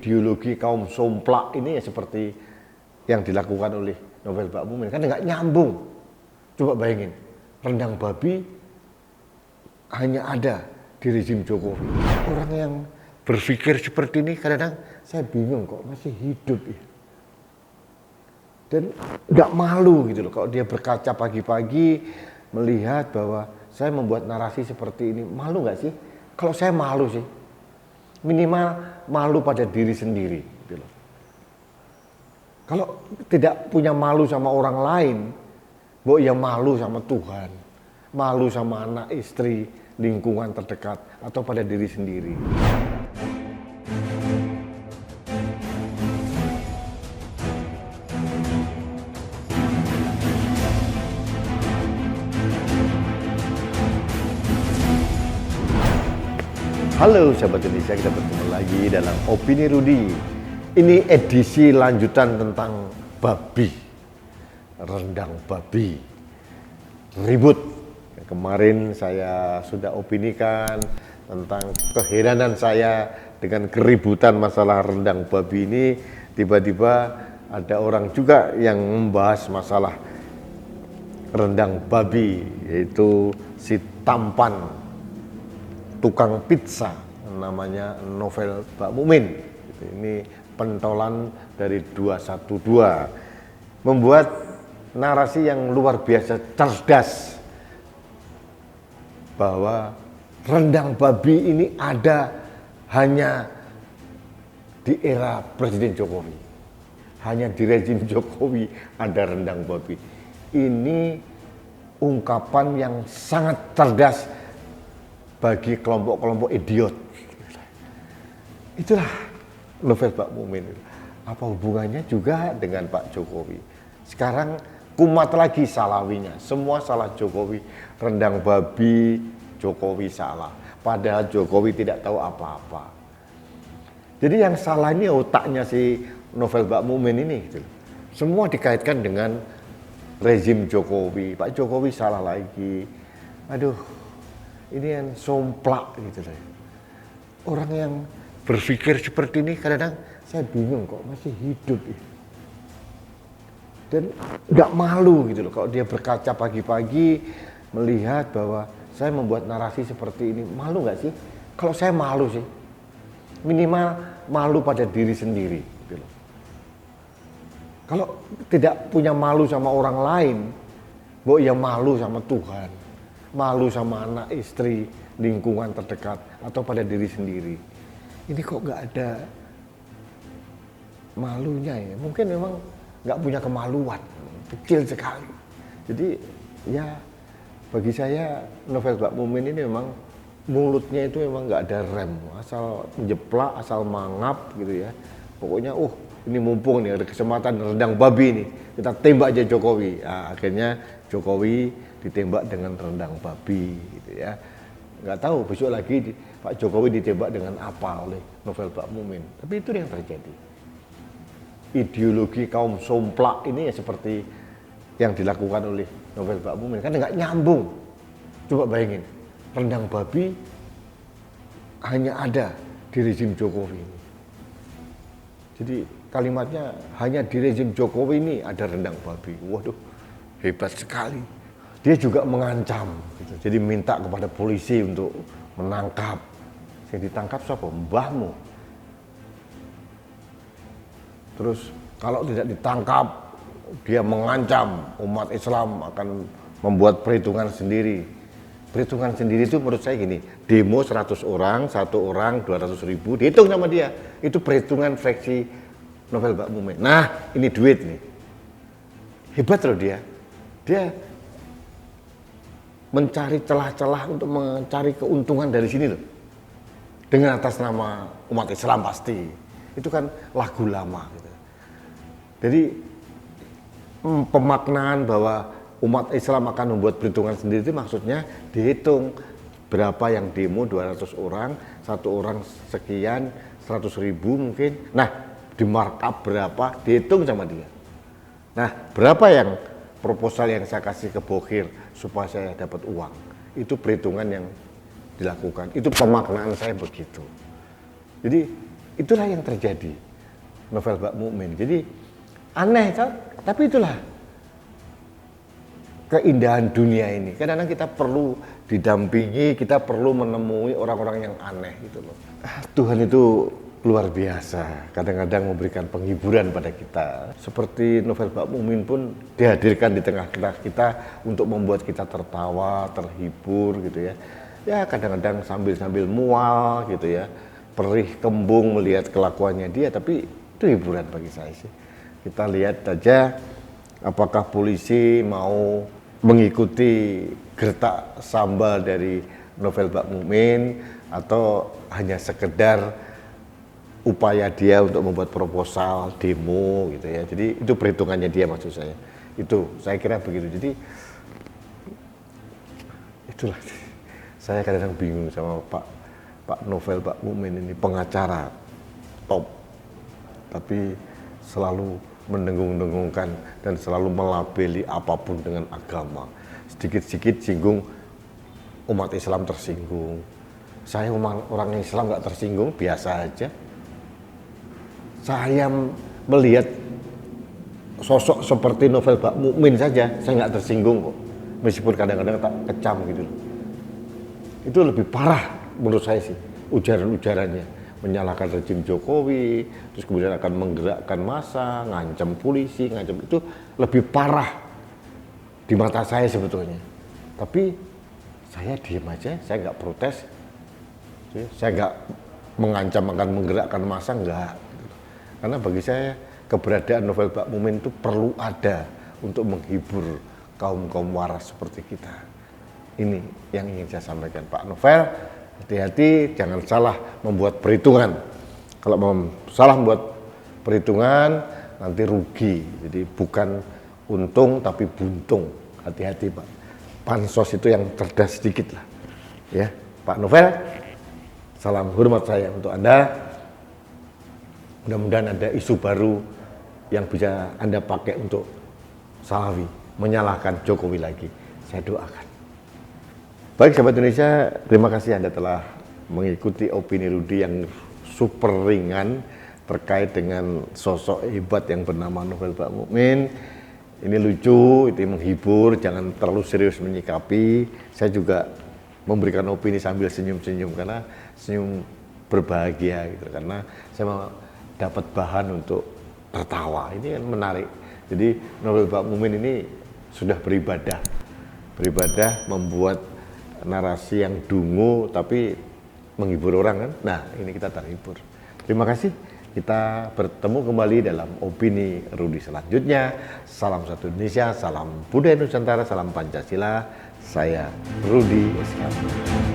ideologi kaum somplak ini ya seperti yang dilakukan oleh novel Mbak Mumin, kan nggak nyambung. Coba bayangin, rendang babi hanya ada di rezim Jokowi. Orang yang berpikir seperti ini kadang-kadang saya bingung kok masih hidup ya. Dan nggak malu gitu loh kalau dia berkaca pagi-pagi melihat bahwa saya membuat narasi seperti ini. Malu nggak sih? Kalau saya malu sih, minimal malu pada diri sendiri gitu loh. Kalau tidak punya malu sama orang lain, bahwa ya malu sama Tuhan, malu sama anak, istri, lingkungan terdekat, atau pada diri sendiri. Halo sahabat Indonesia, kita bertemu lagi dalam Opini Rudi. Ini edisi lanjutan tentang babi, rendang babi, ribut. Kemarin saya sudah opinikan tentang keheranan saya dengan keributan masalah rendang babi ini. Tiba-tiba ada orang juga yang membahas masalah rendang babi, yaitu si tampan tukang pizza namanya novel Mbak Mumin. Ini pentolan dari 212, membuat narasi yang luar biasa cerdas bahwa rendang babi ini ada hanya di era Presiden Jokowi, hanya di rezim Jokowi ada rendang babi. Ini ungkapan yang sangat cerdas bagi kelompok-kelompok idiot. Itulah novel Mbak Mumin. Apa hubungannya juga dengan Pak Jokowi? Sekarang kumat lagi salawinya, semua salah Jokowi. Rendang babi, Jokowi salah, padahal Jokowi tidak tahu apa-apa. Jadi yang salah ini otaknya si novel Mbak Mumin ini gitu. Semua dikaitkan dengan rezim Jokowi. Pak Jokowi salah lagi. Aduh, ini yang somplak gitu loh. Orang yang berpikir seperti ini kadang-kadang saya bingung kok masih hidup ya. Dan nggak malu gitu loh kalau dia berkaca pagi-pagi melihat bahwa saya membuat narasi seperti ini. Malu nggak sih? Kalau saya malu sih, minimal malu pada diri sendiri gitu loh. Kalau tidak punya malu sama orang lain, bahwa ya malu sama Tuhan, malu sama anak, istri, lingkungan terdekat, atau pada diri sendiri. Ini kok nggak ada malunya ya? Mungkin memang nggak punya kemaluan, kecil sekali. Jadi ya bagi saya novel Mbak Mumin ini memang mulutnya itu memang nggak ada rem, asal menjeplak, asal mangap gitu ya. Pokoknya ini mumpung nih ada kesempatan rendang babi nih, kita tembak aja Jokowi. Nah, akhirnya Jokowi ditembak dengan rendang babi gitu ya. Nggak tahu besok lagi Pak Jokowi ditembak dengan apa oleh novel Mbak Mumin. Tapi itu yang terjadi. Ideologi kaum somplak ini ya seperti yang dilakukan oleh novel Mbak Mumin, kan nggak nyambung. Coba bayangin, rendang babi hanya ada di rezim Jokowi ini. Jadi kalimatnya hanya di rezim Jokowi ini ada rendang babi. Waduh, hebat sekali. Dia juga mengancam gitu. Jadi minta kepada polisi untuk menangkap. Yang ditangkap siapa? Mbahmu. Terus kalau tidak ditangkap, dia mengancam umat Islam akan membuat perhitungan sendiri. Perhitungan sendiri itu menurut saya gini, demo 100 orang, 1 orang 200.000, dihitung sama dia. Itu perhitungan fraksi novel Mbak Mumin. Nah, ini duit nih. Hebat loh dia. Dia mencari celah-celah untuk mencari keuntungan dari sini loh. Dengan atas nama umat Islam pasti. Itu kan lagu lama gitu. Jadi pemaknaan bahwa umat Islam akan membuat perhitungan sendiri itu maksudnya dihitung berapa yang demo 200 orang, 1 orang sekian, 100.000 mungkin. Nah, di markup berapa dihitung sama dia. Nah, berapa yang proposal yang saya kasih ke Bokir supaya saya dapat uang, itu perhitungan yang dilakukan, itu pemaknaan saya begitu. Jadi itulah yang terjadi novel Mbak Mukmin. Jadi aneh kan, tapi itulah keindahan dunia ini. Kadang-kadang kita perlu didampingi, kita perlu menemui orang-orang yang aneh gitu loh. Tuhan itu luar biasa, kadang-kadang memberikan penghiburan pada kita. Seperti novel Mbak Mukmin pun dihadirkan di tengah-tengah kita untuk membuat kita tertawa, terhibur gitu ya. Ya kadang-kadang sambil mual gitu ya, perih kembung melihat kelakuannya dia, tapi itu hiburan bagi saya sih. Kita lihat aja apakah polisi mau mengikuti gertak sambal dari novel Mbak Mukmin atau hanya sekedar upaya dia untuk membuat proposal demo gitu ya. Jadi itu perhitungannya dia, maksud saya. Itu saya kira begitu. Jadi itulah saya kadang-kadang bingung sama Pak Novel Mbak Mukmin ini, pengacara top, tapi selalu mendengung-dengungkan dan selalu melabeli apapun dengan agama. Sedikit-sedikit singgung umat Islam tersinggung. Saya orang Islam nggak tersinggung, biasa aja. Saya melihat sosok seperti novel Mbak Mukmin saja, saya nggak tersinggung kok. Meskipun kadang-kadang tak kecam gitu. Itu lebih parah menurut saya sih, ujaran-ujarannya. Menyalahkan rezim Jokowi, terus kemudian akan menggerakkan massa, ngancam polisi, ngancam itu lebih parah di mata saya sebetulnya. Tapi saya diem aja, saya nggak protes, saya nggak mengancam akan menggerakkan massa, nggak. Karena bagi saya keberadaan novel Mbak Mukmin itu perlu ada untuk menghibur kaum waras seperti kita. Ini yang ingin saya sampaikan, Pak Novel. Hati-hati, jangan salah membuat perhitungan. Kalau salah membuat perhitungan, nanti rugi. Jadi bukan untung tapi buntung. Hati-hati Pak. Pansos itu yang cerdas sedikit lah. Ya, Pak Novel, salam hormat saya untuk Anda. Mudah-mudahan ada isu baru yang bisa Anda pakai untuk Salawi, menyalahkan Jokowi lagi. Saya doakan. Baik sahabat Indonesia, terima kasih Anda telah mengikuti opini Rudi yang super ringan terkait dengan sosok hebat yang bernama novel Mbak Mukmin. Ini lucu, itu menghibur, jangan terlalu serius menyikapi. Saya juga memberikan opini sambil senyum-senyum karena senyum berbahagia gitu, karena saya mau dapat bahan untuk tertawa. Ini kan menarik. Jadi novel Mbak Mukmin ini sudah beribadah membuat narasi yang dungu tapi menghibur orang kan. Nah, ini kita terhibur. Terima kasih. Kita bertemu kembali dalam opini Rudi selanjutnya. Salam satu Indonesia, salam budaya Nusantara, salam Pancasila. Saya Rudi SK.